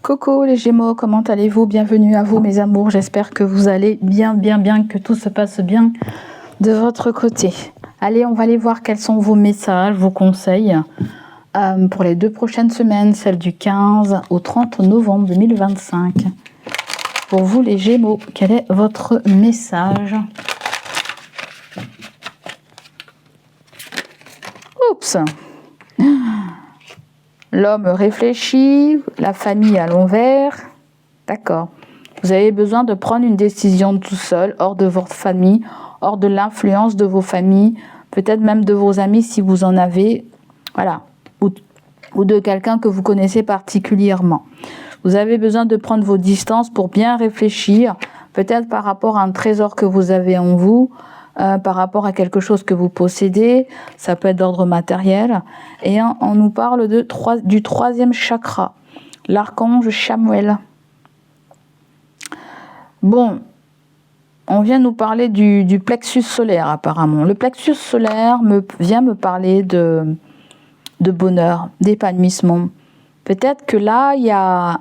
Coucou les Gémeaux, comment allez-vous? Bienvenue à vous mes amours, j'espère que vous allez bien, que tout se passe bien de votre côté. Allez, on va aller voir quels sont vos messages, vos conseils pour les 2 prochaines semaines, celles du 15 au 30 novembre 2025. Pour vous les Gémeaux, quel est votre message? Oups! L'homme réfléchit, la famille à l'envers. D'accord. Vous avez besoin de prendre une décision tout seul, hors de votre famille, hors de l'influence de vos familles, peut-être même de vos amis si vous en avez, voilà, ou de quelqu'un que vous connaissez particulièrement. Vous avez besoin de prendre vos distances pour bien réfléchir, peut-être par rapport à un trésor que vous avez en vous, par rapport à quelque chose que vous possédez, ça peut être d'ordre matériel, et on nous parle du 3e chakra, l'archange Chamuel. Bon, on vient nous parler du plexus solaire apparemment. Le plexus solaire vient me parler de bonheur, d'épanouissement. Peut-être que là, il y a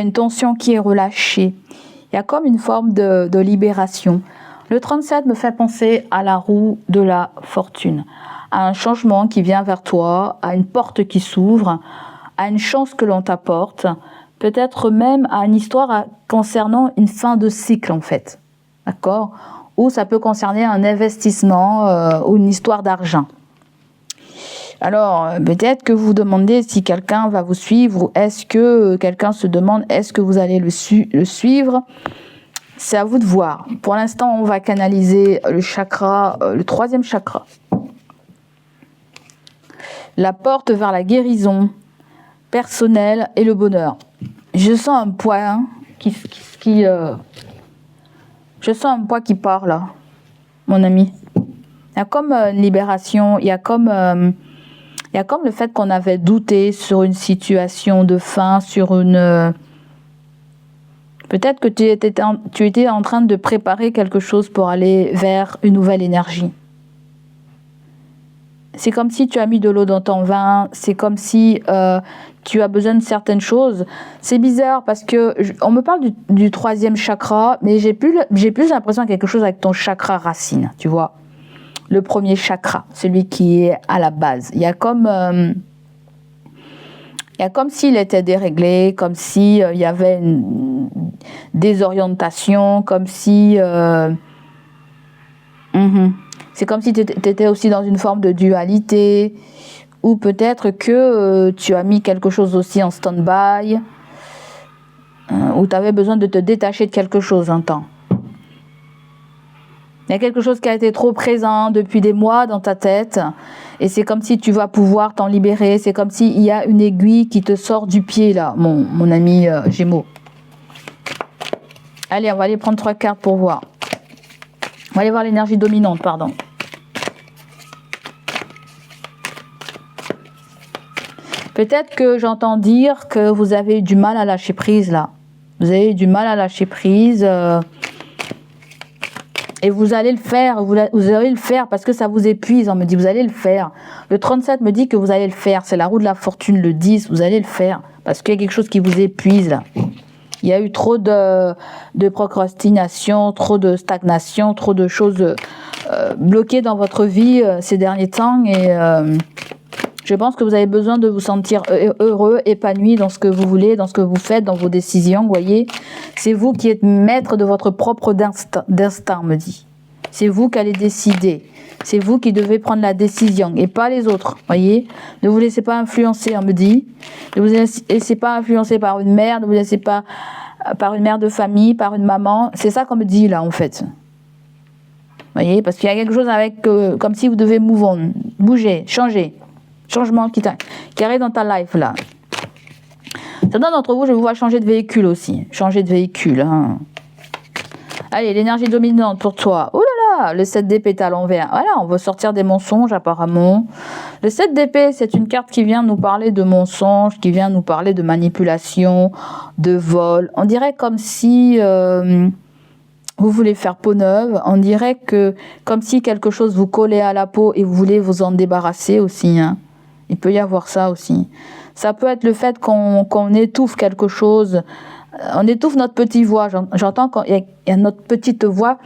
une tension qui est relâchée. Il y a comme une forme de libération. Le 37 me fait penser à la roue de la fortune, à un changement qui vient vers toi, à une porte qui s'ouvre, à une chance que l'on t'apporte, peut-être même à une histoire concernant une fin de cycle en fait, d'accord? Ou ça peut concerner un investissement ou une histoire d'argent. Alors, peut-être que vous vous demandez si quelqu'un va vous suivre ou est-ce que quelqu'un se demande est-ce que vous allez le suivre. C'est à vous de voir. Pour l'instant, on va canaliser le chakra, le 3e chakra. La porte vers la guérison personnelle et le bonheur. Je sens un poids je sens un poids qui part là, mon ami. Il y a comme une libération, il y a comme le fait qu'on avait douté sur une situation de fin, sur une... Peut-être que tu étais en train de préparer quelque chose pour aller vers une nouvelle énergie. C'est comme si tu as mis de l'eau dans ton vin, c'est comme si tu as besoin de certaines choses. C'est bizarre parce que on me parle du 3e chakra, mais j'ai plus l'impression de quelque chose avec ton chakra racine, tu vois. Le 1er chakra, celui qui est à la base. Il y a comme s'il était déréglé, comme si il y avait une désorientation, comme si... C'est comme si tu étais aussi dans une forme de dualité, ou peut-être que tu as mis quelque chose aussi en stand-by, ou tu avais besoin de te détacher de quelque chose un temps. Il y a quelque chose qui a été trop présent depuis des mois dans ta tête, et c'est comme si tu vas pouvoir t'en libérer, c'est comme s'il y a une aiguille qui te sort du pied là, mon ami Gémeaux. Allez, on va aller prendre 3 cartes pour voir. On va aller voir l'énergie dominante, pardon. Peut-être que j'entends dire que vous avez eu du mal à lâcher prise là. Vous avez eu du mal à lâcher prise et vous allez le faire. Vous allez le faire parce que ça vous épuise. On me dit vous allez le faire. Le 37 me dit que vous allez le faire. C'est la roue de la fortune. Le 10, vous allez le faire parce qu'il y a quelque chose qui vous épuise là. Il y a eu trop de procrastination, trop de stagnation, trop de choses bloquées dans votre vie ces derniers temps et je pense que vous avez besoin de vous sentir heureux, épanoui dans ce que vous voulez, dans ce que vous faites, dans vos décisions, vous voyez. C'est vous qui êtes maître de votre propre destin, me dit. C'est vous qui allez décider. C'est vous qui devez prendre la décision et pas les autres, voyez. Ne vous laissez pas influencer, on me dit. Ne vous laissez pas influencer par une mère, ne vous laissez pas par une mère de famille, par une maman. C'est ça qu'on me dit là, en fait. Voyez, parce qu'il y a quelque chose avec, comme si vous devez bouger, changer. Changement qui arrive dans ta life là. Certains d'entre vous, je vous vois changer de véhicule aussi. Changer de véhicule. Hein. Allez, l'énergie dominante pour toi. Oh là là, le 7 d'épée est à l'envers. Voilà, on va sortir des mensonges apparemment. Le 7 d'épée, c'est une carte qui vient nous parler de mensonges, qui vient nous parler de manipulation, de vol. On dirait comme si vous voulez faire peau neuve. On dirait que comme si quelque chose vous collait à la peau et vous voulez vous en débarrasser aussi. Hein. Il peut y avoir ça aussi. Ça peut être le fait qu'on étouffe quelque chose. On étouffe notre petite voix. J'entends qu'il y a notre petite voix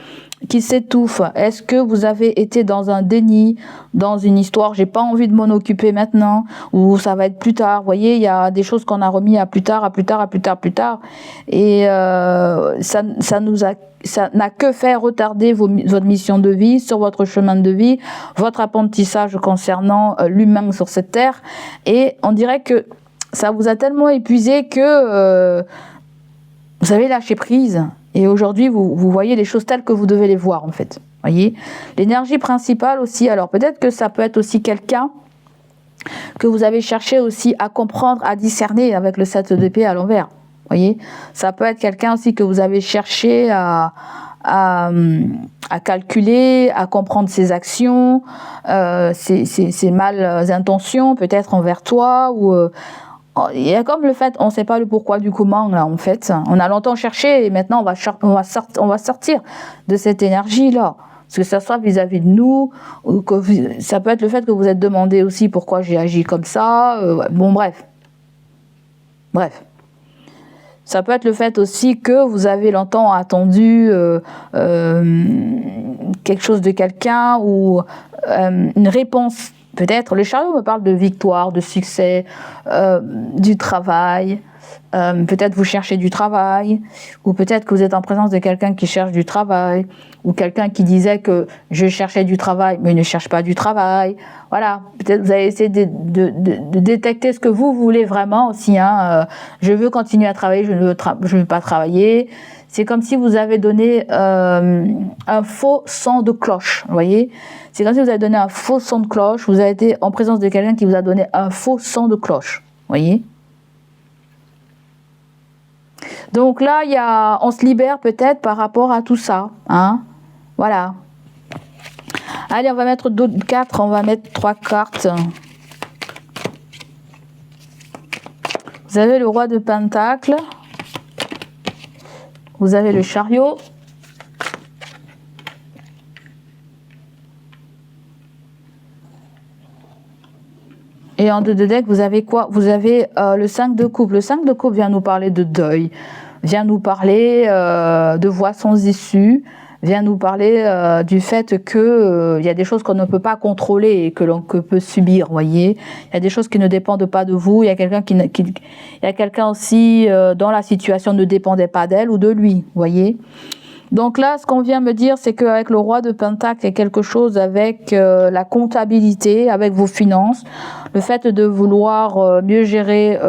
qui s'étouffe. Est-ce que vous avez été dans un déni, dans une histoire, j'ai pas envie de m'en occuper maintenant, ou ça va être plus tard. Vous voyez, il y a des choses qu'on a remis à plus tard, à plus tard, à plus tard, plus tard. Et ça n'a que fait retarder votre mission de vie, sur votre chemin de vie, votre apprentissage concernant l'humain sur cette terre. Et on dirait que ça vous a tellement épuisé que vous avez lâché prise. Et aujourd'hui, vous voyez les choses telles que vous devez les voir, en fait. Voyez, l'énergie principale aussi. Alors peut-être que ça peut être aussi quelqu'un que vous avez cherché aussi à comprendre, à discerner avec le 7 d'épée à l'envers. Voyez, ça peut être quelqu'un aussi que vous avez cherché à calculer, à comprendre ses actions, ses mal intentions peut-être envers toi, ou il y a comme le fait, on ne sait pas le pourquoi du comment là en fait. On a longtemps cherché et maintenant on va sortir de cette énergie là. Que ça soit vis-à-vis de nous, ou que ça peut être le fait que vous êtes demandé aussi pourquoi j'ai agi comme ça. Bon bref. Ça peut être le fait aussi que vous avez longtemps attendu quelque chose de quelqu'un, ou une réponse. Peut-être, le chariot me parle de victoire, de succès, du travail. Peut-être vous cherchez du travail, ou peut-être que vous êtes en présence de quelqu'un qui cherche du travail, ou quelqu'un qui disait que je cherchais du travail, mais il ne cherche pas du travail. Voilà, peut-être vous allez essayer de détecter ce que vous voulez vraiment aussi. Je veux continuer à travailler, je ne veux pas travailler. C'est comme si vous avez donné un faux son de cloche, vous voyez. C'est comme si vous avez donné un faux son de cloche, vous avez été en présence de quelqu'un qui vous a donné un faux son de cloche, vous voyez. Donc là, on se libère peut-être par rapport à tout ça, voilà. Allez, on va mettre d'autres 4, on va mettre 3 cartes. Vous avez le roi de Pentacle. Vous avez le chariot. Et en 2 de deck, vous avez quoi? Vous avez le 5 de coupe. Le 5 de coupe vient nous parler de deuil, vient nous parler de voies sans issue, vient nous parler du fait que y a des choses qu'on ne peut pas contrôler et que l'on peut subir, voyez. Il y a des choses qui ne dépendent pas de vous. Il y a quelqu'un il y a quelqu'un aussi dont la situation ne dépendait pas d'elle ou de lui, voyez. Donc là, ce qu'on vient me dire, c'est qu'avec le roi de Pentacle, il y a quelque chose avec la comptabilité, avec vos finances, le fait de vouloir mieux gérer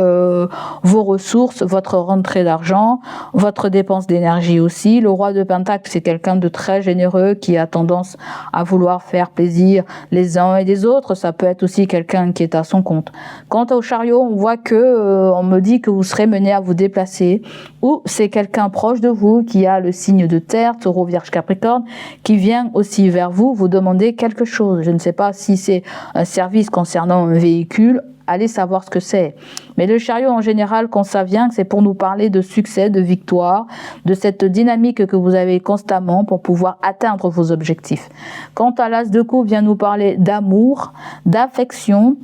vos ressources, votre rentrée d'argent, votre dépense d'énergie aussi. Le roi de Pentacle, c'est quelqu'un de très généreux qui a tendance à vouloir faire plaisir les uns et les autres. Ça peut être aussi quelqu'un qui est à son compte. Quant au chariot, on voit que on me dit que vous serez mené à vous déplacer, ou c'est quelqu'un proche de vous qui a le signe de Terre, Taureau, Vierge, Capricorne, qui vient aussi vers vous demander quelque chose. Je ne sais pas si c'est un service concernant un véhicule, allez savoir ce que c'est. Mais le chariot en général, quand ça vient, c'est pour nous parler de succès, de victoire, de cette dynamique que vous avez constamment pour pouvoir atteindre vos objectifs. Quant à l'as de coupe, vient nous parler d'amour, d'affection,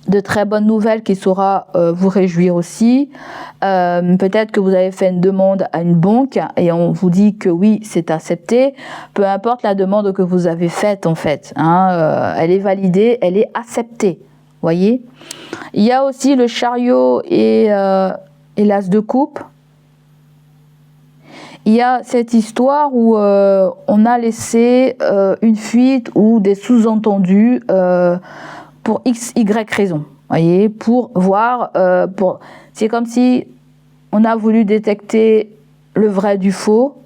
de très bonnes nouvelles qui saura vous réjouir aussi. Peut-être que vous avez fait une demande à une banque et on vous dit que oui, c'est accepté. Peu importe la demande que vous avez faite en fait, elle est validée, elle est acceptée. Voyez. Il y a aussi le chariot et l'as de coupe. Il y a cette histoire où on a laissé une fuite ou des sous-entendus pour X, Y raison, voyez, pour voir, c'est comme si on a voulu détecter le vrai du faux,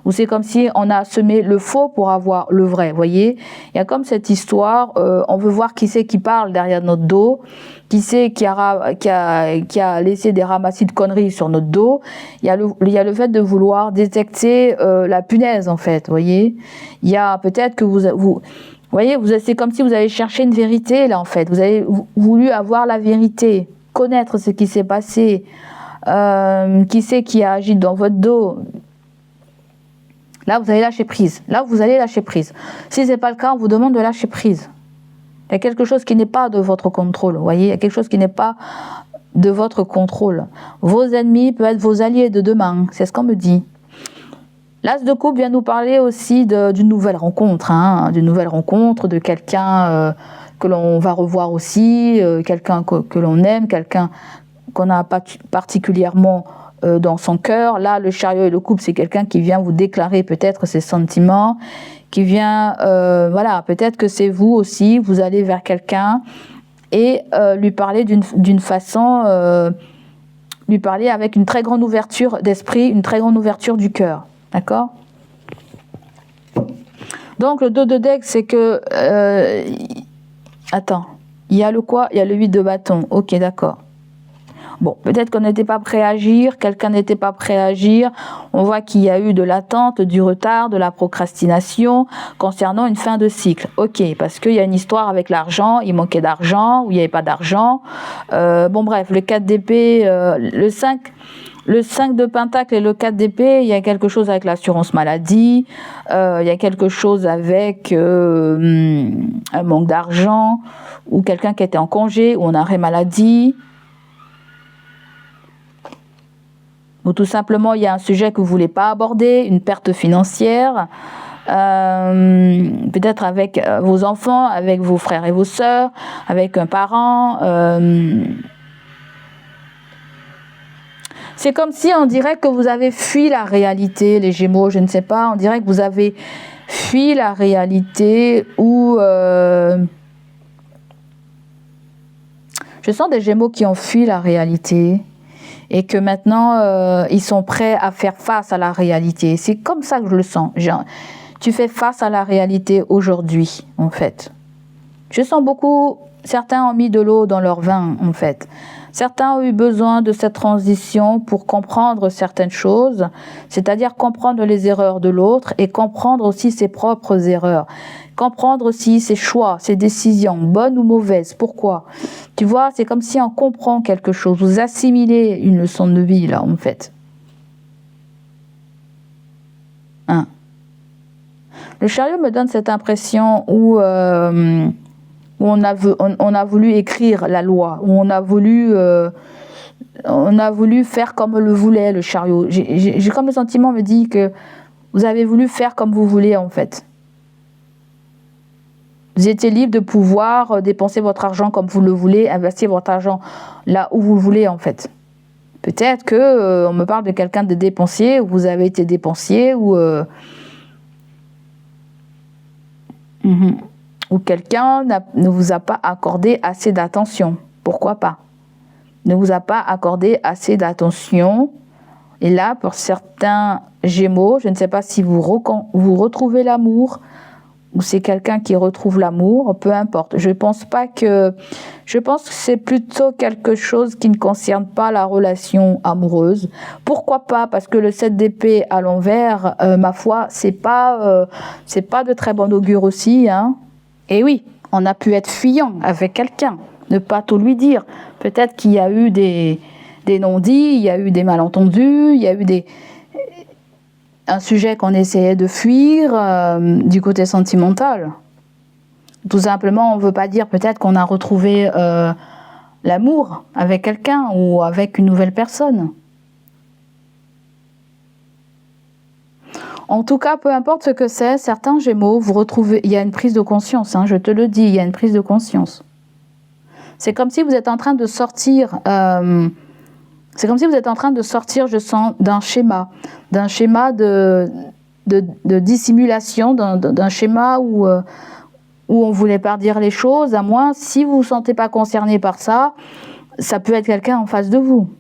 ou c'est comme si on a semé le faux pour avoir le vrai, voyez. Il y a comme cette histoire, on veut voir qui c'est qui parle derrière notre dos, qui c'est qui a laissé des ramassis de conneries sur notre dos. Il y a le fait de vouloir détecter la punaise, en fait, voyez. Il y a peut-être que vous voyez, c'est comme si vous avez cherché une vérité, là, en fait. Vous avez voulu avoir la vérité, connaître ce qui s'est passé, qui c'est qui a agi dans votre dos. Là, vous allez lâcher prise. Là, vous allez lâcher prise. Si ce n'est pas le cas, on vous demande de lâcher prise. Il y a quelque chose qui n'est pas de votre contrôle, vous voyez. Il y a quelque chose qui n'est pas de votre contrôle. Vos ennemis peuvent être vos alliés de demain, c'est ce qu'on me dit. L'As de coupe vient nous parler aussi d'une nouvelle rencontre, d'une nouvelle rencontre, de quelqu'un que l'on va revoir aussi, quelqu'un que l'on aime, quelqu'un qu'on n'a pas particulièrement dans son cœur. Là, le chariot et le couple, c'est quelqu'un qui vient vous déclarer peut-être ses sentiments, qui vient, voilà, peut-être que c'est vous aussi, vous allez vers quelqu'un et lui parler d'une façon, lui parler avec une très grande ouverture d'esprit, une très grande ouverture du cœur, d'accord? Donc le 2 de dec, c'est que, attends, il y a le quoi? Il y a le 8 de bâton, ok, d'accord. Bon, peut-être qu'on n'était pas prêt à agir, quelqu'un n'était pas prêt à agir. On voit qu'il y a eu de l'attente, du retard, de la procrastination concernant une fin de cycle. Ok, parce qu'il y a une histoire avec l'argent, il manquait d'argent ou il n'y avait pas d'argent. Bon bref, le 4 d'épée, le 5 de pentacle et le 4 d'épée, il y a quelque chose avec l'assurance maladie, il y a quelque chose avec un manque d'argent, ou quelqu'un qui était en congé, ou en arrêt maladie. Ou tout simplement, il y a un sujet que vous ne voulez pas aborder, une perte financière, peut-être avec vos enfants, avec vos frères et vos sœurs, avec un parent. C'est comme si on dirait que vous avez fui la réalité, les Gémeaux, je ne sais pas, on dirait que vous avez fui la réalité ou... je sens des Gémeaux qui ont fui la réalité. Et que maintenant, ils sont prêts à faire face à la réalité. C'est comme ça que je le sens. Tu fais face à la réalité aujourd'hui, en fait. Je sens beaucoup, certains ont mis de l'eau dans leur vin, en fait. Certains ont eu besoin de cette transition pour comprendre certaines choses, c'est-à-dire comprendre les erreurs de l'autre et comprendre aussi ses propres erreurs. Comprendre aussi ses choix, ses décisions, bonnes ou mauvaises. Pourquoi? Tu vois, c'est comme si on comprend quelque chose. Vous assimilez une leçon de vie, là, en fait. Le chariot me donne cette impression où on a voulu écrire la loi, où on a voulu faire comme le voulait le chariot. J'ai comme le sentiment me dit que vous avez voulu faire comme vous voulez, en fait. Vous étiez libre de pouvoir dépenser votre argent comme vous le voulez, investir votre argent là où vous le voulez, en fait. Peut-être que on me parle de quelqu'un de dépensier, ou vous avez été dépensier, ou quelqu'un ne vous a pas accordé assez d'attention. Pourquoi pas? Ne vous a pas accordé assez d'attention. Et là, pour certains Gémeaux, je ne sais pas si vous retrouvez l'amour, ou c'est quelqu'un qui retrouve l'amour, peu importe. Je pense que c'est plutôt quelque chose qui ne concerne pas la relation amoureuse. Pourquoi pas? Parce que le 7 d'épée à l'envers, ma foi, c'est pas de très bon augure aussi, hein. Et oui, on a pu être fuyant avec quelqu'un, ne pas tout lui dire. Peut-être qu'il y a eu des non-dits, il y a eu des malentendus, il y a eu un sujet qu'on essayait de fuir du côté sentimental. Tout simplement, on ne veut pas dire peut-être qu'on a retrouvé l'amour avec quelqu'un ou avec une nouvelle personne. En tout cas, peu importe ce que c'est, certains Gémeaux, vous retrouvez, il y a une prise de conscience, hein, je te le dis, il y a une prise de conscience. C'est comme si vous êtes en train de sortir... je sens, d'un schéma de dissimulation, d'un schéma où on voulait pas dire les choses, à moins, si vous vous sentez pas concerné par ça, ça peut être quelqu'un en face de vous.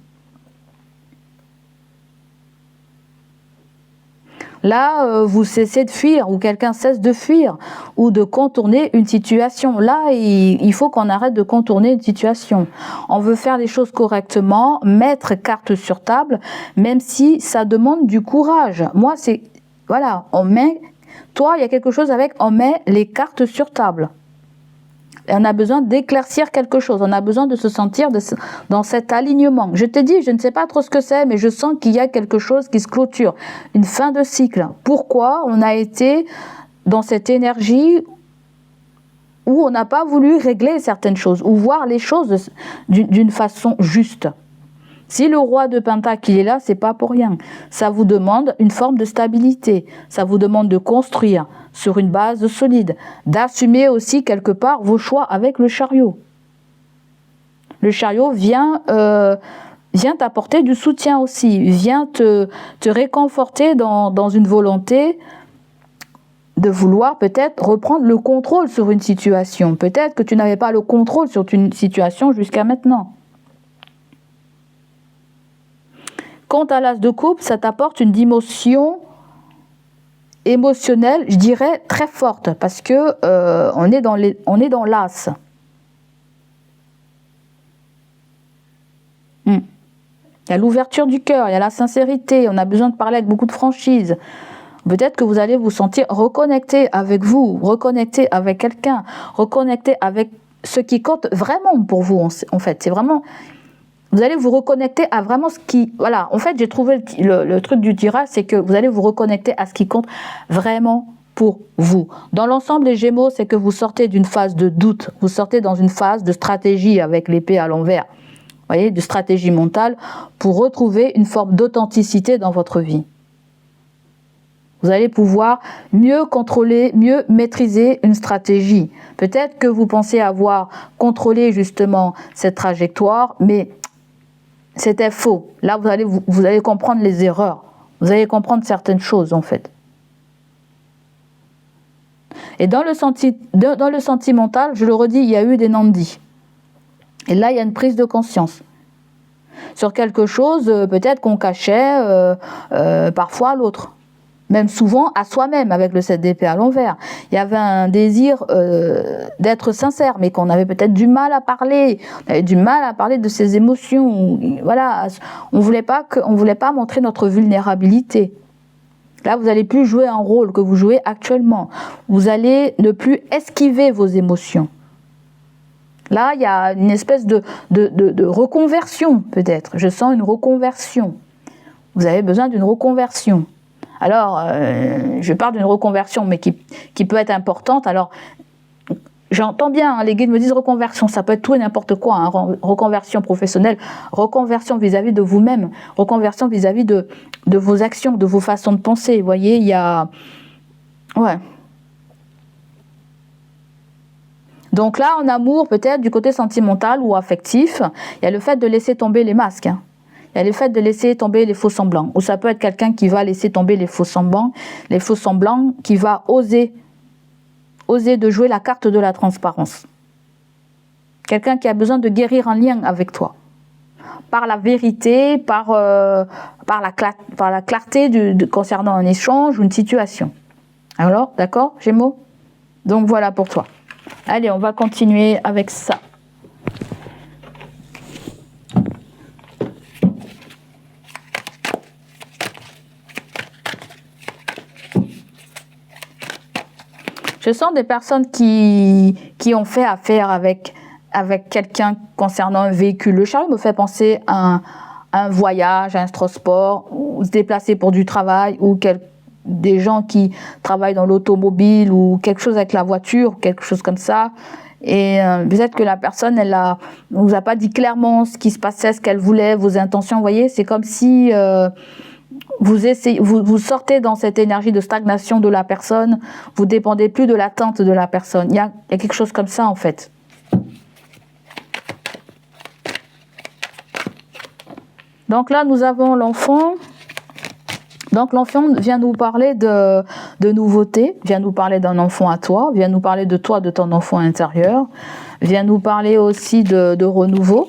Là, vous cessez de fuir, ou quelqu'un cesse de fuir, ou de contourner une situation. Là, il faut qu'on arrête de contourner une situation. On veut faire les choses correctement, mettre carte sur table, même si ça demande du courage. Moi, voilà, toi, il y a quelque chose avec, on met les cartes sur table. Et on a besoin d'éclaircir quelque chose, on a besoin de se sentir dans cet alignement. Je t'ai dit, je ne sais pas trop ce que c'est, mais je sens qu'il y a quelque chose qui se clôture, une fin de cycle. Pourquoi on a été dans cette énergie où on n'a pas voulu régler certaines choses, ou voir les choses d'une façon juste. Si le roi de Pentacle il est là, c'est pas pour rien. Ça vous demande une forme de stabilité. Ça vous demande de construire sur une base solide, d'assumer aussi quelque part vos choix avec le chariot. Le chariot vient t'apporter du soutien aussi, vient te réconforter dans une volonté de vouloir peut-être reprendre le contrôle sur une situation. Peut-être que tu n'avais pas le contrôle sur une situation jusqu'à maintenant. Quant à l'as de coupe, ça t'apporte une dimension émotionnelle, je dirais, très forte, parce que on est dans l'as. Il y a l'ouverture du cœur, il y a la sincérité, on a besoin de parler avec beaucoup de franchise. Peut-être que vous allez vous sentir reconnecté avec vous, reconnecté avec quelqu'un, reconnecté avec ce qui compte vraiment pour vous, en fait. C'est vraiment... Vous allez vous reconnecter à vraiment ce qui... Voilà, en fait, j'ai trouvé le truc du tirage, c'est que vous allez vous reconnecter à ce qui compte vraiment pour vous. Dans l'ensemble, les Gémeaux, c'est que vous sortez d'une phase de doute, vous sortez dans une phase de stratégie avec l'épée à l'envers, vous voyez, de stratégie mentale, pour retrouver une forme d'authenticité dans votre vie. Vous allez pouvoir mieux contrôler, mieux maîtriser une stratégie. Peut-être que vous pensez avoir contrôlé justement cette trajectoire, mais c'était faux. Là, vous allez comprendre les erreurs. Vous allez comprendre certaines choses, en fait. Et dans le sentimental, je le redis, il y a eu des non-dits. Et là, il y a une prise de conscience. Sur quelque chose, peut-être qu'on cachait parfois à l'autre. Même souvent à soi-même avec le 7 d'épée à l'envers. Il y avait un désir d'être sincère, mais qu'on avait peut-être du mal à parler. On avait du mal à parler de ses émotions. Voilà, on voulait pas montrer notre vulnérabilité. Là, vous n'allez plus jouer un rôle que vous jouez actuellement. Vous allez ne plus esquiver vos émotions. Là, il y a une espèce de reconversion, peut-être. Je sens une reconversion. Vous avez besoin d'une reconversion. Alors, je parle d'une reconversion, mais qui peut être importante. Alors, j'entends bien, hein, les guides me disent reconversion, ça peut être tout et n'importe quoi. Hein, reconversion professionnelle, reconversion vis-à-vis de vous-même, reconversion vis-à-vis de vos actions, de vos façons de penser. Vous voyez, il y a... Ouais. Donc là, en amour, peut-être du côté sentimental ou affectif, il y a le fait de laisser tomber les masques. Hein. Il y a le fait de laisser tomber les faux semblants. Ou ça peut être quelqu'un qui va laisser tomber les faux semblants qui va oser de jouer la carte de la transparence. Quelqu'un qui a besoin de guérir un lien avec toi. Par la vérité, par la clarté concernant un échange ou une situation. Alors, d'accord, Gémeaux ? Donc voilà pour toi. Allez, on va continuer avec ça. Je sens des personnes qui ont fait affaire avec quelqu'un concernant un véhicule. Le chariot me fait penser à un voyage, à un transport, ou se déplacer pour du travail, ou des gens qui travaillent dans l'automobile, ou quelque chose avec la voiture, quelque chose comme ça. Et peut-être que la personne, ne vous a pas dit clairement ce qui se passait, ce qu'elle voulait, vos intentions. Vous voyez, c'est comme si... vous sortez dans cette énergie de stagnation de la personne, vous dépendez plus de l'attente de la personne. Il y a quelque chose comme ça en fait. Donc là, nous avons l'enfant. Donc l'enfant vient nous parler de nouveauté, vient nous parler d'un enfant à toi, vient nous parler de toi, de ton enfant intérieur, vient nous parler aussi de renouveau,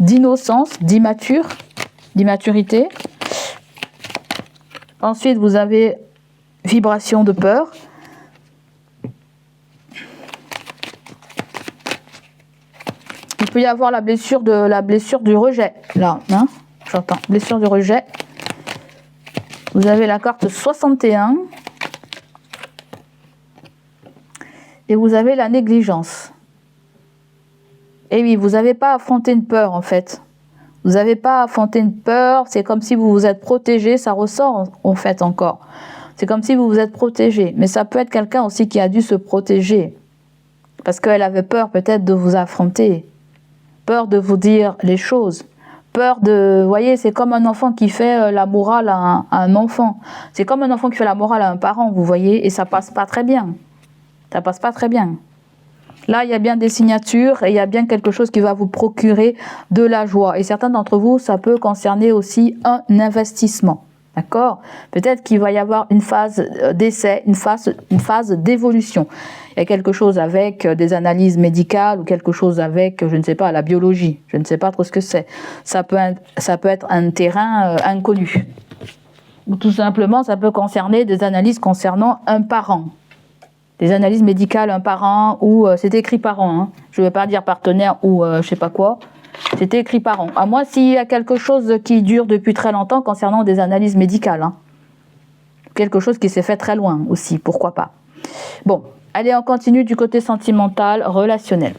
d'innocence, d'immaturité. Ensuite, vous avez vibration de peur. Il peut y avoir la blessure du rejet. Là, hein, j'entends. Blessure du rejet. Vous avez la carte 61. Et vous avez la négligence. Et oui, vous n'avez pas affronté une peur, en fait. Vous n'avez pas affronté une peur, c'est comme si vous vous êtes protégé, ça ressort en fait encore. C'est comme si vous vous êtes protégé, mais ça peut être quelqu'un aussi qui a dû se protéger. Parce qu'elle avait peur peut-être de vous affronter, peur de vous dire les choses, peur de... Vous voyez, c'est comme un enfant qui fait la morale à un enfant. C'est comme un enfant qui fait la morale à un parent, vous voyez, et ça passe pas très bien. Ça passe pas très bien. Là, il y a bien des signatures et il y a bien quelque chose qui va vous procurer de la joie. Et certains d'entre vous, ça peut concerner aussi un investissement. D'accord? Peut-être qu'il va y avoir une phase d'essai, une phase d'évolution. Il y a quelque chose avec des analyses médicales ou quelque chose avec, je ne sais pas, la biologie. Je ne sais pas trop ce que c'est. Ça peut être un terrain inconnu. Ou tout simplement, ça peut concerner des analyses concernant un parent. Des analyses médicales, un parent, ou c'est écrit parent. Hein. Je ne vais pas dire partenaire ou je ne sais pas quoi. C'est écrit par an. À moi, s'il y a quelque chose qui dure depuis très longtemps concernant des analyses médicales. Hein. Quelque chose qui s'est fait très loin aussi, pourquoi pas. Bon, allez, on continue du côté sentimental, relationnel.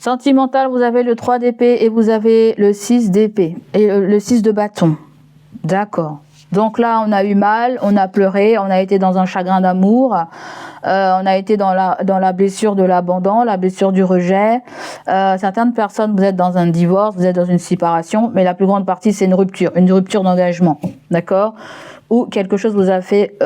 Sentimental, vous avez le 3 d'épée et vous avez le 6 d'épée et le 6 de bâton. D'accord. Donc là, on a eu mal, on a pleuré, on a été dans un chagrin d'amour, on a été dans la blessure de l'abandon, la blessure du rejet. Certaines personnes, vous êtes dans un divorce, vous êtes dans une séparation, mais la plus grande partie, c'est une rupture d'engagement. D'accord? Ou quelque chose vous a fait...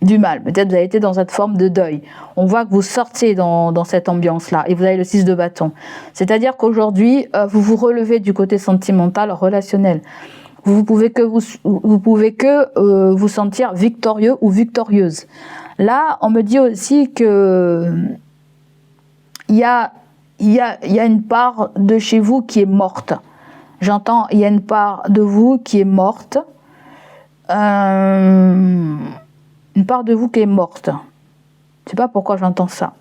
du mal, peut-être vous avez été dans cette forme de deuil. On voit que vous sortez dans cette ambiance-là et vous avez le 6 de bâton. C'est-à-dire qu'aujourd'hui, vous vous relevez du côté sentimental, relationnel. Vous pouvez que vous sentir victorieux ou victorieuse. Là, on me dit aussi que il y a une part de chez vous qui est morte. J'entends, il y a une part de vous qui est morte. Une part de vous qui est morte. Je ne sais pas pourquoi j'entends ça.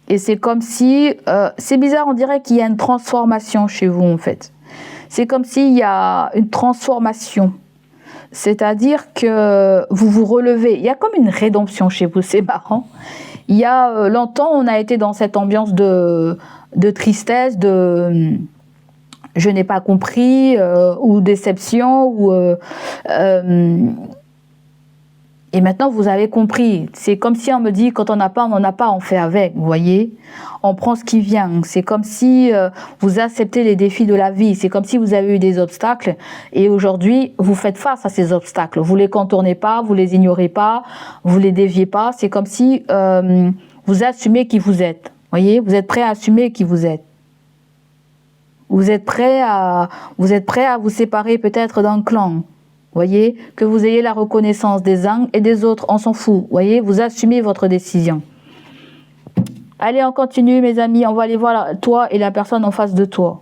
Et c'est comme si... c'est bizarre, on dirait qu'il y a une transformation chez vous, en fait. C'est comme s'il y a une transformation. C'est-à-dire que vous vous relevez. Il y a comme une rédemption chez vous, c'est marrant. Il y a longtemps, on a été dans cette ambiance de tristesse, de... je n'ai pas compris, ou déception, ou... et maintenant, vous avez compris. C'est comme si on me dit, quand on n'a pas, on n'en a pas, on fait avec, vous voyez. On prend ce qui vient. C'est comme si vous acceptez les défis de la vie. C'est comme si vous avez eu des obstacles et aujourd'hui, vous faites face à ces obstacles. Vous les contournez pas, vous les ignorez pas, vous les déviez pas. C'est comme si vous assumez qui vous êtes. Vous voyez, vous êtes prêt à assumer qui vous êtes. Vous êtes prêt à vous séparer peut-être d'un clan. Voyez, que vous ayez la reconnaissance des uns et des autres, on s'en fout. Voyez, vous assumez votre décision. Allez, on continue, mes amis. On va aller voir toi et la personne en face de toi.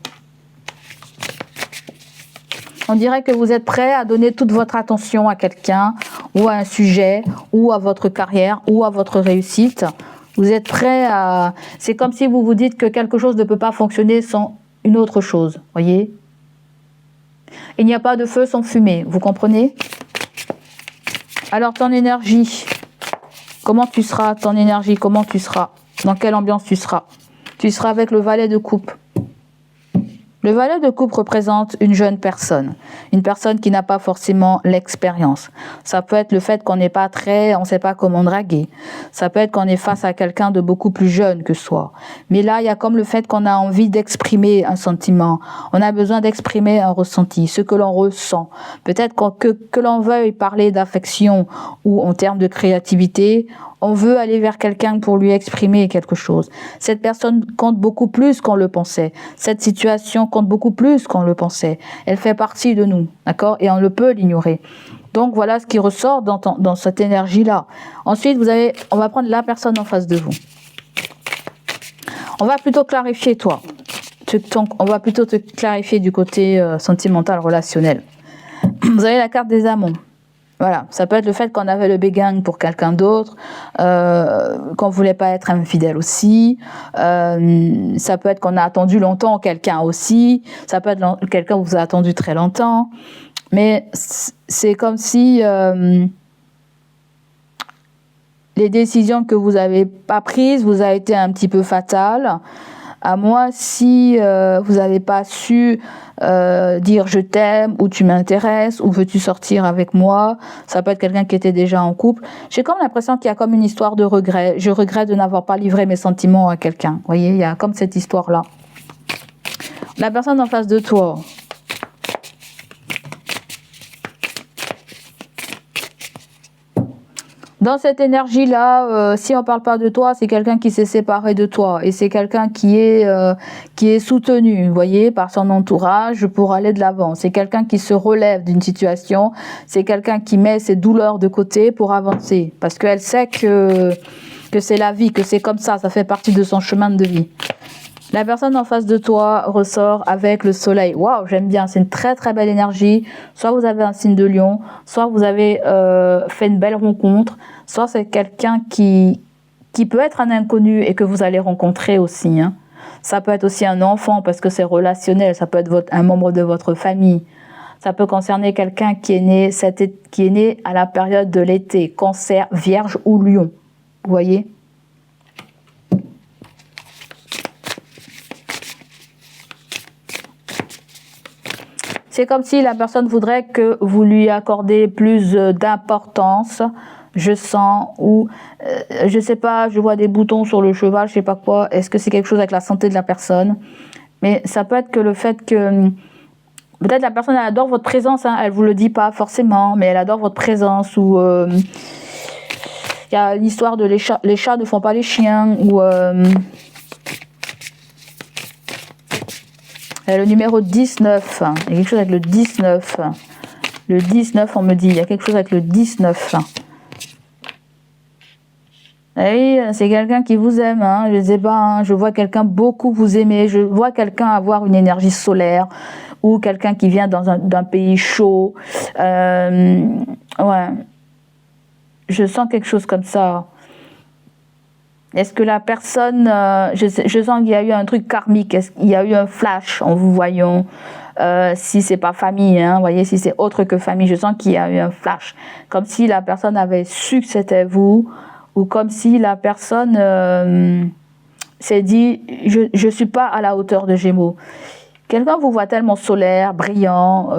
On dirait que vous êtes prêt à donner toute votre attention à quelqu'un, ou à un sujet, ou à votre carrière, ou à votre réussite. Vous êtes prêt à... C'est comme si vous vous dites que quelque chose ne peut pas fonctionner sans une autre chose. Voyez ? Il n'y a pas de feu sans fumée, vous comprenez? Alors ton énergie, comment tu seras? Ton énergie, comment tu seras? Dans quelle ambiance tu seras? Tu seras avec le valet de coupe. Le valet de coupe représente une jeune personne, une personne qui n'a pas forcément l'expérience. Ça peut être le fait qu'on n'est pas on ne sait pas comment draguer. Ça peut être qu'on est face à quelqu'un de beaucoup plus jeune que soi. Mais là, il y a comme le fait qu'on a envie d'exprimer un sentiment. On a besoin d'exprimer un ressenti, ce que l'on ressent. Peut-être que l'on veuille parler d'affection ou en termes de créativité, on veut aller vers quelqu'un pour lui exprimer quelque chose. Cette personne compte beaucoup plus qu'on le pensait. Cette situation compte beaucoup plus qu'on le pensait. Elle fait partie de nous, d'accord? Et on ne peut l'ignorer. Donc voilà ce qui ressort dans cette énergie-là. Ensuite, on va prendre la personne en face de vous. On va plutôt clarifier toi. On va plutôt te clarifier du côté sentimental, relationnel. Vous avez la carte des amants. Voilà, ça peut être le fait qu'on avait le béguin pour quelqu'un d'autre, qu'on ne voulait pas être infidèle aussi, ça peut être qu'on a attendu longtemps quelqu'un aussi, ça peut être quelqu'un qui vous a attendu très longtemps, mais c'est comme si les décisions que vous n'avez pas prises vous a été un petit peu fatales. À moi, si vous n'avez pas su dire je t'aime ou tu m'intéresses ou veux-tu sortir avec moi, ça peut être quelqu'un qui était déjà en couple. J'ai comme l'impression qu'il y a comme une histoire de regret. Je regrette de n'avoir pas livré mes sentiments à quelqu'un. Vous voyez, il y a comme cette histoire-là. La personne en face de toi. Dans cette énergie-là, si on parle pas de toi, c'est quelqu'un qui s'est séparé de toi et c'est quelqu'un qui est soutenu, vous voyez, par son entourage pour aller de l'avant. C'est quelqu'un qui se relève d'une situation, c'est quelqu'un qui met ses douleurs de côté pour avancer parce qu'elle sait que c'est la vie, que c'est comme ça fait partie de son chemin de vie. La personne en face de toi ressort avec le soleil. Waouh, j'aime bien, c'est une très très belle énergie. Soit vous avez un signe de lion, soit vous avez fait une belle rencontre, soit c'est quelqu'un qui peut être un inconnu et que vous allez rencontrer aussi. Hein. Ça peut être aussi un enfant parce que c'est relationnel, ça peut être un membre de votre famille. Ça peut concerner quelqu'un qui est né à la période de l'été, Cancer, Vierge ou Lion. Vous voyez ? C'est comme si la personne voudrait que vous lui accordez plus d'importance, je sens, ou je sais pas, je vois des boutons sur le cheval, je sais pas quoi, est-ce que c'est quelque chose avec la santé de la personne? Mais ça peut être que le fait que, peut-être la personne elle adore votre présence, hein, elle vous le dit pas forcément, mais elle adore votre présence, ou il y a l'histoire de les chats ne font pas les chiens, ou... le numéro 19, il y a quelque chose avec le 19. Le 19, on me dit, il y a quelque chose avec le 19. Et oui, c'est quelqu'un qui vous aime, hein, je ne sais pas, hein, je vois quelqu'un beaucoup vous aimer, je vois quelqu'un avoir une énergie solaire, ou quelqu'un qui vient d'un pays chaud. Ouais. Je sens quelque chose comme ça. Est-ce que la personne, je sens qu'il y a eu un truc karmique, est-ce qu'il y a eu un flash en vous voyant, si c'est pas famille, hein, voyez, si c'est autre que famille, je sens qu'il y a eu un flash, comme si la personne avait su que c'était vous, ou comme si la personne s'est dit, je suis pas à la hauteur de Gémeaux. Quelqu'un vous voit tellement solaire, brillant,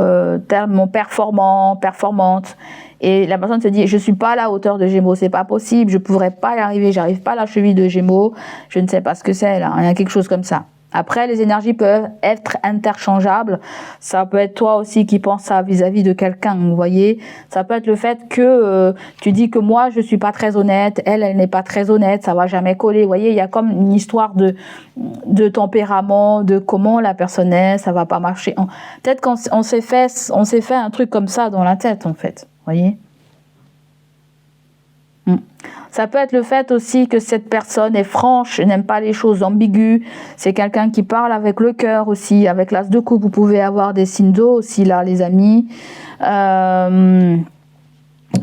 tellement performante, et la personne se dit, je suis pas à la hauteur de Gémeaux, c'est pas possible, je pourrais pas y arriver, j'arrive pas à la cheville de Gémeaux, je ne sais pas ce que c'est là, il y a quelque chose comme ça. Après, les énergies peuvent être interchangeables. Ça peut être toi aussi qui penses ça vis-à-vis de quelqu'un, vous voyez. Ça peut être le fait que tu dis que moi, je suis pas très honnête, elle n'est pas très honnête, ça va jamais coller. Vous voyez, il y a comme une histoire de tempérament, de comment la personne est, ça va pas marcher. Peut-être qu'on s'est fait un truc comme ça dans la tête, en fait, vous voyez. Ça peut être le fait aussi que cette personne est franche, n'aime pas les choses ambiguës. C'est quelqu'un qui parle avec le cœur aussi. Avec l'as de coupe, vous pouvez avoir des signes d'eau aussi là, les amis.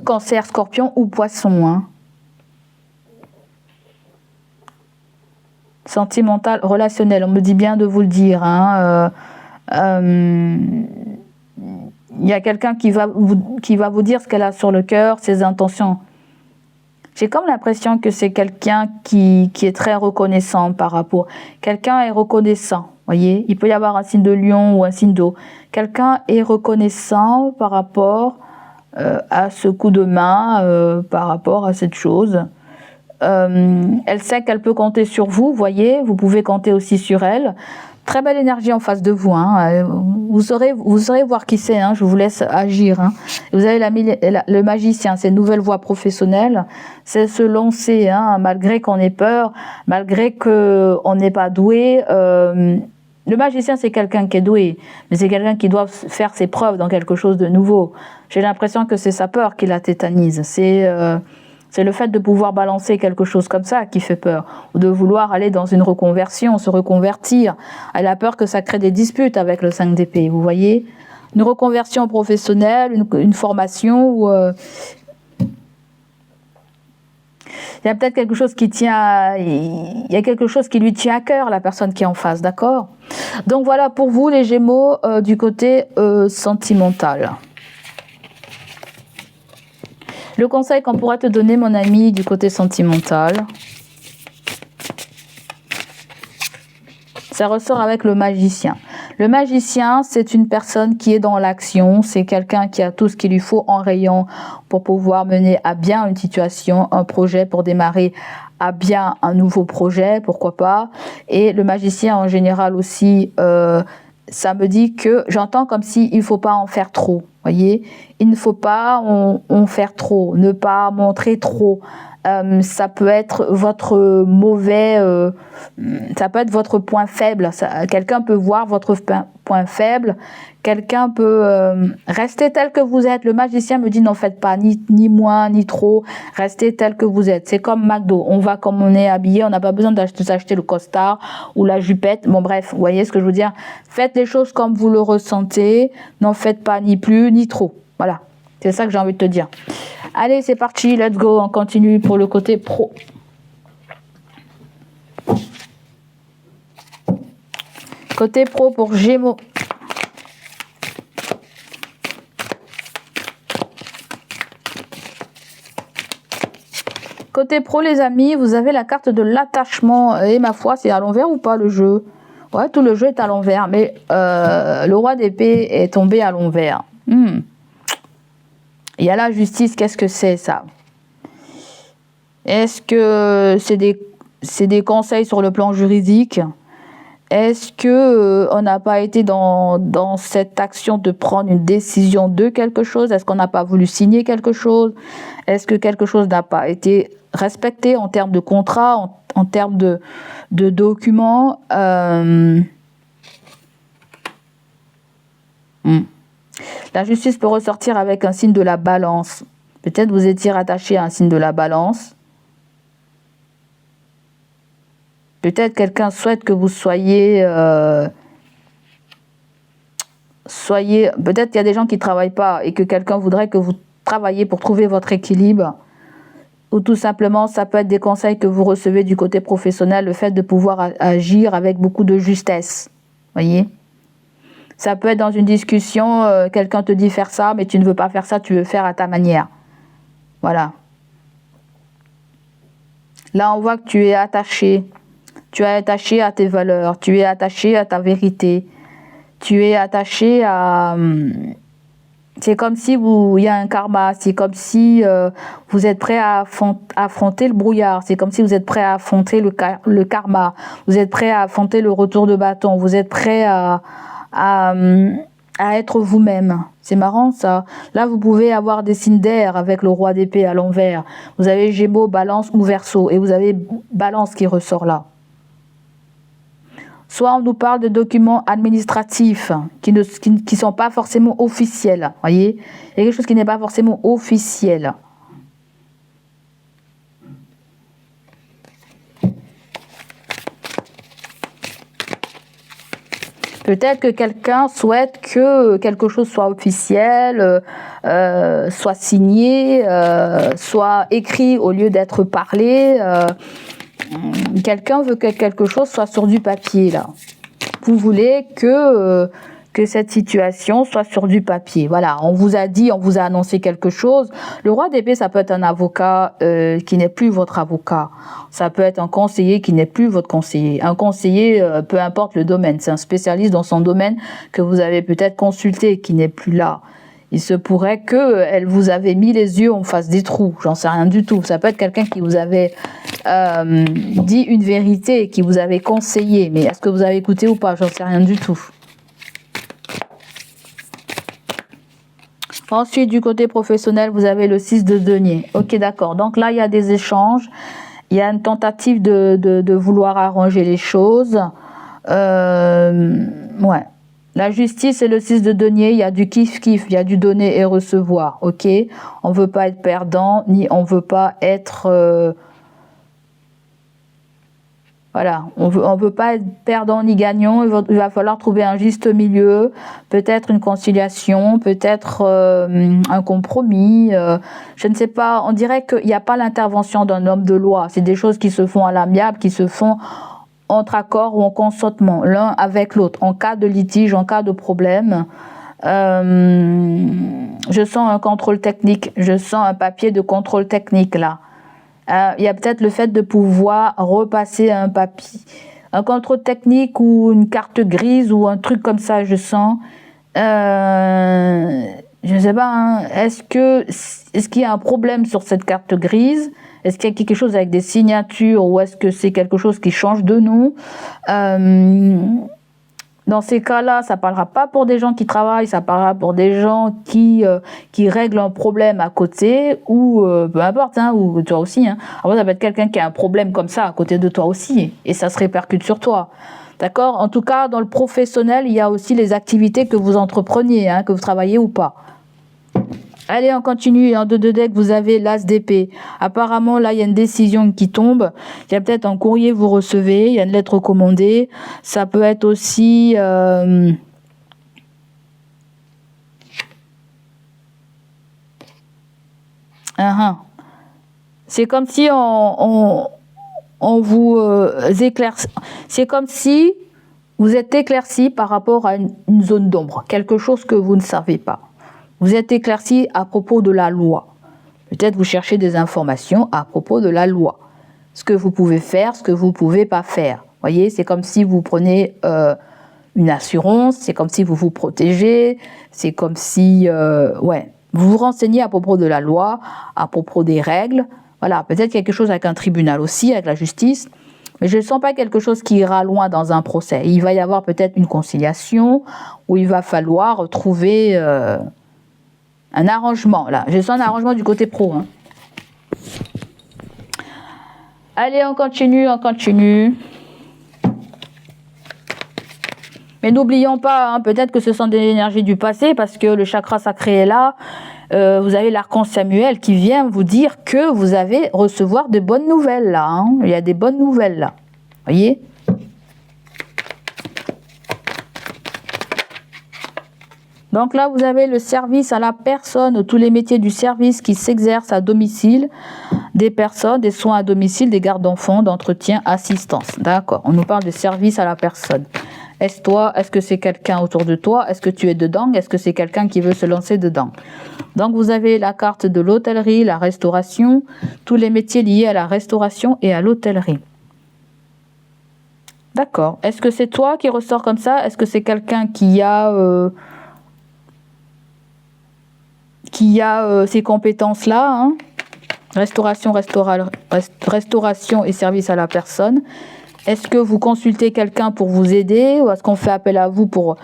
Cancer, Scorpion ou Poisson. Hein. Sentimental, relationnel. On me dit bien de vous le dire. Hein. Il y a quelqu'un qui va vous dire ce qu'elle a sur le cœur, ses intentions. J'ai comme l'impression que c'est quelqu'un qui est très reconnaissant par rapport. Quelqu'un est reconnaissant, voyez. Il peut y avoir un signe de lion ou un signe d'eau. Quelqu'un est reconnaissant par rapport à ce coup de main, par rapport à cette chose. Elle sait qu'elle peut compter sur vous, voyez. Vous pouvez compter aussi sur elle. Très belle énergie en face de vous. Hein. Vous saurez voir qui c'est. Hein. Je vous laisse agir. Hein. Vous avez le magicien, c'est une nouvelle voie professionnelle. C'est se lancer, hein, malgré qu'on ait peur, malgré qu'on n'est pas doué. Le magicien, c'est quelqu'un qui est doué, mais c'est quelqu'un qui doit faire ses preuves dans quelque chose de nouveau. J'ai l'impression que c'est sa peur qui la tétanise. C'est le fait de pouvoir balancer quelque chose comme ça qui fait peur, ou de vouloir aller dans une reconversion, se reconvertir. Elle a peur que ça crée des disputes avec le 5 d'épée, vous voyez. Une reconversion professionnelle, une formation, ou il y a peut-être quelque chose il y a quelque chose qui lui tient à cœur, la personne qui est en face, d'accord? Donc voilà pour vous les Gémeaux du côté sentimental. Le conseil qu'on pourrait te donner, mon ami, du côté sentimental, ça ressort avec le magicien. Le magicien, c'est une personne qui est dans l'action, c'est quelqu'un qui a tout ce qu'il lui faut en rayon pour pouvoir mener à bien une situation, un projet, pour démarrer à bien un nouveau projet, pourquoi pas. Et le magicien en général aussi, ça me dit que j'entends comme si il ne faut pas en faire trop, voyez. Il ne faut pas en faire trop, ne pas montrer trop. Ça peut être votre mauvais, ça peut être votre point faible. Quelqu'un peut voir votre point faible, quelqu'un peut rester tel que vous êtes. Le magicien me dit n'en faites pas, ni moins, ni trop, restez tel que vous êtes. C'est comme McDo, on va comme on est habillé, on n'a pas besoin d'acheter le costard ou la jupette. Bon bref, vous voyez ce que je veux dire. Faites les choses comme vous le ressentez, n'en faites pas ni plus, ni trop. Voilà, c'est ça que j'ai envie de te dire. Allez, c'est parti, let's go, on continue pour le côté pro. Côté pro pour Gémeaux. Côté pro, les amis, vous avez la carte de l'attachement. Et ma foi, c'est à l'envers ou pas le jeu? Ouais, tout le jeu est à l'envers, mais le roi d'épée est tombé à l'envers. Il y a la justice, qu'est-ce que c'est ça? Est-ce que c'est des conseils sur le plan juridique? Est-ce que on n'a pas été dans cette action de prendre une décision de quelque chose? Est-ce qu'on n'a pas voulu signer quelque chose? Est-ce que quelque chose n'a pas été respecté en termes de contrat, en termes de documents? La justice peut ressortir avec un signe de la balance. Peut-être vous étiez rattaché à un signe de la balance. Peut-être quelqu'un souhaite que vous soyez... Peut-être qu'il y a des gens qui ne travaillent pas et que quelqu'un voudrait que vous travailliez pour trouver votre équilibre. Ou tout simplement, ça peut être des conseils que vous recevez du côté professionnel, le fait de pouvoir agir avec beaucoup de justesse. Voyez ? Ça peut être dans une discussion, quelqu'un te dit faire ça, mais tu ne veux pas faire ça, tu veux faire à ta manière. Voilà. Là, on voit que tu es attaché. Tu es attaché à tes valeurs, tu es attaché à ta vérité. Tu es attaché à... C'est comme si il y a un karma, c'est comme si vous êtes prêt à affronter le brouillard, c'est comme si vous êtes prêt à affronter le karma, vous êtes prêt à affronter le retour de bâton, vous êtes prêt à être vous-même. C'est marrant ça. Là, vous pouvez avoir des signes d'air avec le roi d'épée à l'envers. Vous avez Gémeaux, Balance ou Verseau, et vous avez Balance qui ressort là. Soit on nous parle de documents administratifs qui ne sont pas forcément officiels. Voyez, il y a quelque chose qui n'est pas forcément officiel. Peut-être que quelqu'un souhaite que quelque chose soit officiel, soit signé, soit écrit au lieu d'être parlé. Quelqu'un veut que quelque chose soit sur du papier, là. Vous voulez que cette situation soit sur du papier. Voilà, on vous a dit, on vous a annoncé quelque chose. Le roi d'épée, ça peut être un avocat qui n'est plus votre avocat. Ça peut être un conseiller qui n'est plus votre conseiller. Un conseiller, peu importe le domaine, c'est un spécialiste dans son domaine que vous avez peut-être consulté, qui n'est plus là. Il se pourrait qu'elle vous avait mis les yeux en face des trous, j'en sais rien du tout. Ça peut être quelqu'un qui vous avait dit une vérité, qui vous avait conseillé, mais est-ce que vous avez écouté ou pas? J'en sais rien du tout. Ensuite, du côté professionnel, vous avez le 6 de denier. Ok, d'accord. Donc là, il y a des échanges, il y a une tentative de vouloir arranger les choses. Ouais. La justice et le 6 de denier, il y a du kiff-kiff, il y a du donner et recevoir, ok? On ne veut pas être perdant, ni on ne veut pas être... Voilà, on veut pas être perdant ni gagnant, il va falloir trouver un juste milieu, peut-être une conciliation, peut-être un compromis, je ne sais pas, on dirait qu'il n'y a pas l'intervention d'un homme de loi, c'est des choses qui se font à l'amiable, qui se font entre accords ou en consentement, l'un avec l'autre, en cas de litige, en cas de problème. Je je sens un contrôle technique, je sens un papier de contrôle technique là. Il y a peut-être le fait de pouvoir repasser un papier, un contrôle technique ou une carte grise ou un truc comme ça, je sens. Je ne sais pas, hein, est-ce qu'il y a un problème sur cette carte grise? Est-ce qu'il y a quelque chose avec des signatures ou est-ce que c'est quelque chose qui change de nom? Dans ces cas-là, ça ne parlera pas pour des gens qui travaillent, ça parlera pour des gens qui règlent un problème à côté ou peu importe, hein, ou toi aussi. Hein. Après, ça peut être quelqu'un qui a un problème comme ça à côté de toi aussi et ça se répercute sur toi. D'accord? En tout cas, dans le professionnel, il y a aussi les activités que vous entrepreniez, hein, que vous travaillez ou pas. Allez, on continue. En 2 de deck, vous avez l'as d'épée. Apparemment, là, il y a une décision qui tombe. Il y a peut-être un courrier que vous recevez. Il y a une lettre recommandée. Ça peut être aussi... C'est comme si on vous éclaircit. C'est comme si vous êtes éclairci par rapport à une zone d'ombre. Quelque chose que vous ne savez pas. Vous êtes éclairci à propos de la loi. Peut-être vous cherchez des informations à propos de la loi. Ce que vous pouvez faire, ce que vous ne pouvez pas faire. Vous voyez, c'est comme si vous prenez une assurance, c'est comme si vous vous protégez, c'est comme si... vous vous renseignez à propos de la loi, à propos des règles. Voilà, peut-être quelque chose avec un tribunal aussi, avec la justice. Mais je ne sens pas quelque chose qui ira loin dans un procès. Il va y avoir peut-être une conciliation où il va falloir trouver... un arrangement, là. Je sens un arrangement du côté pro. Hein. Allez, on continue. Mais n'oublions pas, hein, peut-être que ce sont des énergies du passé, parce que le chakra sacré est là. Vous avez l'archange Samuel qui vient vous dire que vous allez recevoir de bonnes nouvelles, là. Hein. Il y a des bonnes nouvelles, là. Voyez ? Donc là, vous avez le service à la personne, tous les métiers du service qui s'exercent à domicile, des personnes, des soins à domicile, des gardes d'enfants, d'entretien, assistance. D'accord, on nous parle de service à la personne. Est-ce que c'est quelqu'un autour de toi? Est-ce que tu es dedans? Est-ce que c'est quelqu'un qui veut se lancer dedans? Donc vous avez la carte de l'hôtellerie, la restauration, tous les métiers liés à la restauration et à l'hôtellerie. D'accord. Est-ce que c'est toi qui ressort comme ça? Est-ce que c'est quelqu'un qui a ces compétences-là, hein. Restauration et service à la personne. Est-ce que vous consultez quelqu'un pour vous aider ou est-ce qu'on fait appel à vous pour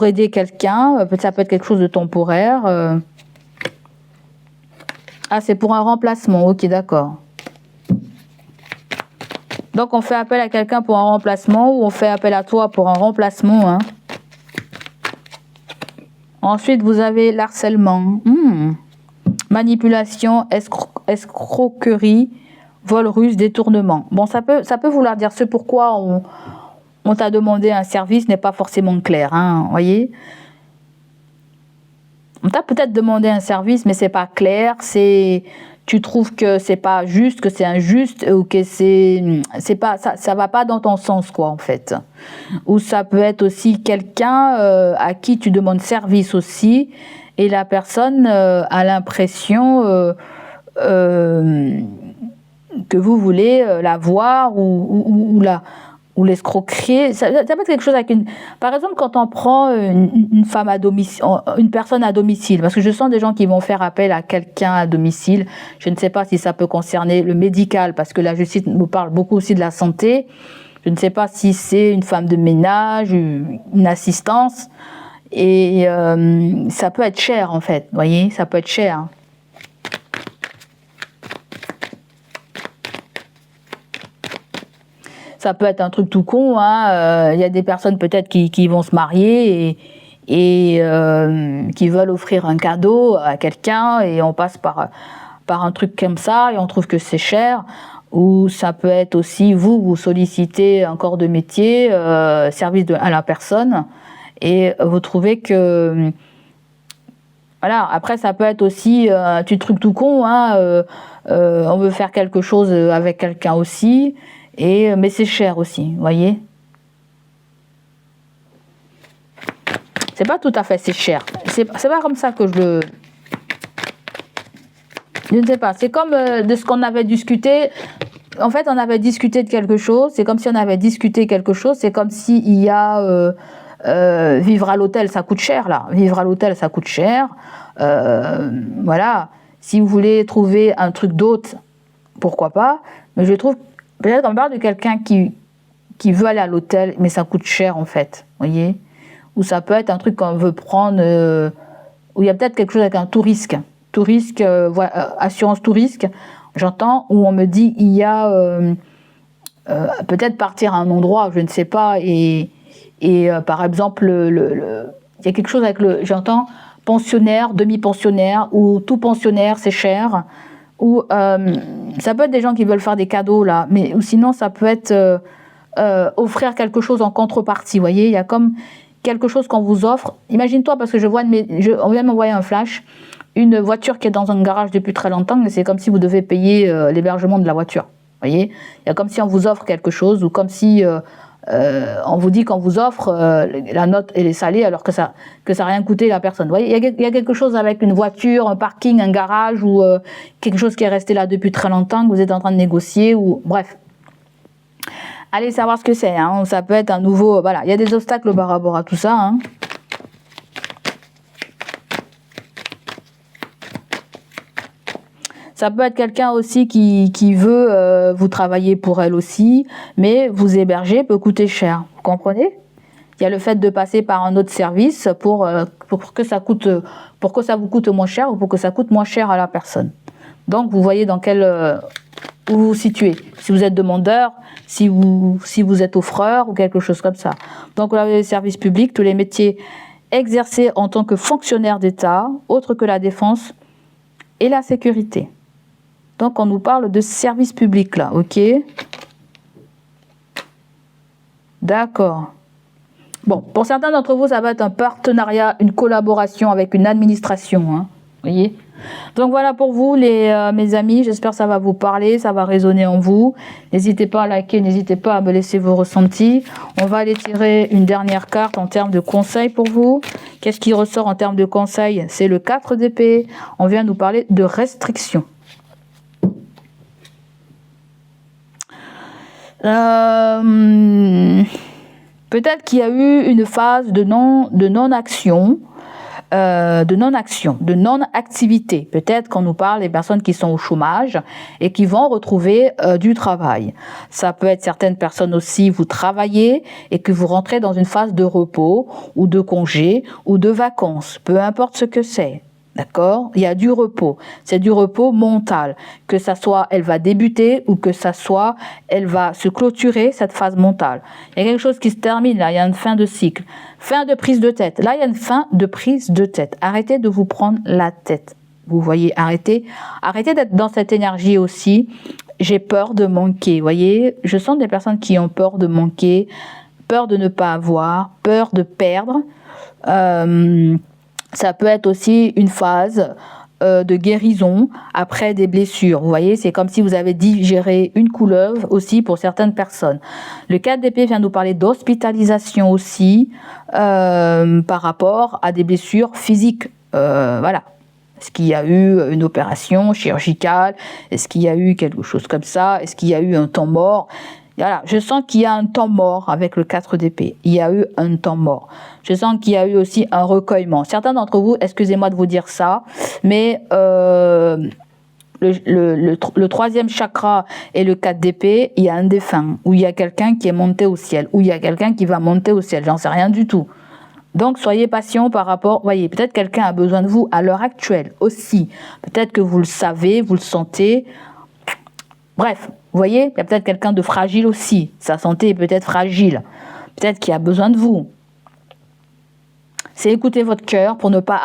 aider quelqu'un? Ça peut être quelque chose de temporaire. Ah, c'est pour un remplacement, ok, d'accord. Donc on fait appel à quelqu'un pour un remplacement ou on fait appel à toi pour un remplacement, hein. Ensuite, vous avez l'harcèlement, manipulation, escroquerie, vol ruse, détournement. Bon, ça peut vouloir dire ce pourquoi on t'a demandé un service n'est pas forcément clair, hein, voyez. On t'a peut-être demandé un service, mais c'est pas clair. Tu trouves que c'est pas juste, que c'est injuste, ou que c'est pas ça va pas dans ton sens, quoi, en fait. Ou ça peut être aussi quelqu'un à qui tu demandes service aussi, et la personne a l'impression que vous voulez la voir ou l'escroquerie. Ça peut être quelque chose avec par exemple, quand on prend une femme à domicile, une personne à domicile, parce que je sens des gens qui vont faire appel à quelqu'un à domicile. Je ne sais pas si ça peut concerner le médical, parce que la justice nous parle beaucoup aussi de la santé. Je ne sais pas si c'est une femme de ménage, une assistance. Et ça peut être cher, en fait. Vous voyez, ça peut être cher. Ça peut être un truc tout con, hein. Y a des personnes peut-être qui vont se marier et qui veulent offrir un cadeau à quelqu'un et on passe par un truc comme ça et on trouve que c'est cher. Ou ça peut être aussi, vous sollicitez un corps de métier, service à la personne et vous trouvez que... Voilà, après ça peut être aussi un petit truc tout con, hein. On veut faire quelque chose avec quelqu'un aussi... mais c'est cher aussi, vous voyez. C'est pas tout à fait, c'est cher. C'est pas comme ça que je Je ne sais pas. C'est comme de ce qu'on avait discuté. En fait, on avait discuté de quelque chose. C'est comme si on avait discuté quelque chose. C'est comme s'il y a vivre à l'hôtel, ça coûte cher là. Vivre à l'hôtel, ça coûte cher. Voilà. Si vous voulez trouver un truc d'autre, pourquoi pas. Mais je trouve peut-être on parle de quelqu'un qui veut aller à l'hôtel, mais ça coûte cher en fait. Voyez. Ou ça peut être un truc qu'on veut prendre. Où il y a peut-être quelque chose avec un tout risque. Tout risque, assurance tout risque. J'entends où on me dit il y a peut-être partir à un endroit, je ne sais pas, et par exemple il y a quelque chose avec j'entends pensionnaire, demi-pensionnaire ou tout pensionnaire, c'est cher. Ou ça peut être des gens qui veulent faire des cadeaux là, mais ou sinon ça peut être offrir quelque chose en contrepartie. Vous voyez, il y a comme quelque chose qu'on vous offre. Imagine-toi, parce que on vient de m'envoyer un flash. Une voiture qui est dans un garage depuis très longtemps, mais c'est comme si vous devez payer l'hébergement de la voiture. Vous voyez, il y a comme si on vous offre quelque chose, ou comme si on vous dit qu'on vous offre la note elle est salée alors que ça n'a rien coûté à la personne. Vous voyez, il y a quelque chose avec une voiture, un parking, un garage, ou quelque chose qui est resté là depuis très longtemps, que vous êtes en train de négocier, ou bref. Allez savoir ce que c'est, hein. Ça peut être un nouveau... Voilà, il y a des obstacles par rapport à tout ça, hein. Ça peut être quelqu'un aussi qui veut vous travailler pour elle aussi, mais vous héberger peut coûter cher. Vous comprenez? Il y a le fait de passer par un autre service pour que ça vous coûte moins cher ou pour que ça coûte moins cher à la personne. Donc vous voyez dans où vous vous situez. Si vous êtes demandeur, si vous êtes offreur ou quelque chose comme ça. Donc là, les services publics, tous les métiers exercés en tant que fonctionnaire d'État, autres que la défense et la sécurité. Donc, on nous parle de service public, là, ok? D'accord. Bon, pour certains d'entre vous, ça va être un partenariat, une collaboration avec une administration, hein, vous voyez? Donc, voilà pour vous, mes amis. J'espère que ça va vous parler, ça va résonner en vous. N'hésitez pas à liker, n'hésitez pas à me laisser vos ressentis. On va aller tirer une dernière carte en termes de conseils pour vous. Qu'est-ce qui ressort en termes de conseils? C'est le 4 d'épée. On vient nous parler de restrictions. Peut-être qu'il y a eu une phase de non-action, de non-activité. Peut-être qu'on nous parle des personnes qui sont au chômage et qui vont retrouver du travail. Ça peut être certaines personnes aussi, vous travaillez et que vous rentrez dans une phase de repos ou de congé ou de vacances, peu importe ce que c'est. D'accord? Il y a du repos. C'est du repos mental. Que ça soit, elle va débuter ou que ça soit, elle va se clôturer, cette phase mentale. Il y a quelque chose qui se termine là. Il y a une fin de cycle. Fin de prise de tête. Là, il y a une fin de prise de tête. Arrêtez de vous prendre la tête. Vous voyez, arrêtez d'être dans cette énergie aussi. J'ai peur de manquer. Vous voyez, je sens des personnes qui ont peur de manquer, peur de ne pas avoir, peur de perdre. Ça peut être aussi une phase de guérison après des blessures. Vous voyez, c'est comme si vous avez digéré une couleuvre aussi pour certaines personnes. Le 4 d'épée vient nous parler d'hospitalisation aussi par rapport à des blessures physiques. Voilà. Est-ce qu'il y a eu une opération chirurgicale? Est-ce qu'il y a eu quelque chose comme ça? Est-ce qu'il y a eu un temps mort? Voilà, je sens qu'il y a un temps mort avec le 4 d'épée. Il y a eu un temps mort. Je sens qu'il y a eu aussi un recueillement. Certains d'entre vous, excusez-moi de vous dire ça, mais le troisième chakra et le 4 d'épée, il y a un défunt, où il y a quelqu'un qui est monté au ciel, où il y a quelqu'un qui va monter au ciel. J'en sais rien du tout. Donc, soyez patient par rapport... Voyez, peut-être quelqu'un a besoin de vous à l'heure actuelle aussi. Peut-être que vous le savez, vous le sentez. Bref, vous voyez, il y a peut-être quelqu'un de fragile aussi. Sa santé est peut-être fragile. Peut-être qu'il a besoin de vous. C'est écouter votre cœur pour ne pas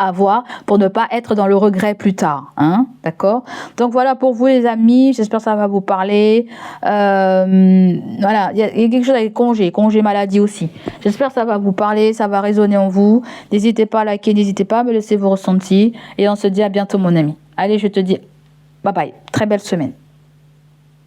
être dans le regret plus tard. Hein, d'accord? Donc voilà pour vous les amis, j'espère que ça va vous parler. Voilà, il y a quelque chose avec congé maladie aussi. J'espère que ça va vous parler, ça va résonner en vous. N'hésitez pas à liker, n'hésitez pas à me laisser vos ressentis. Et on se dit à bientôt mon ami. Allez, je te dis bye bye, très belle semaine.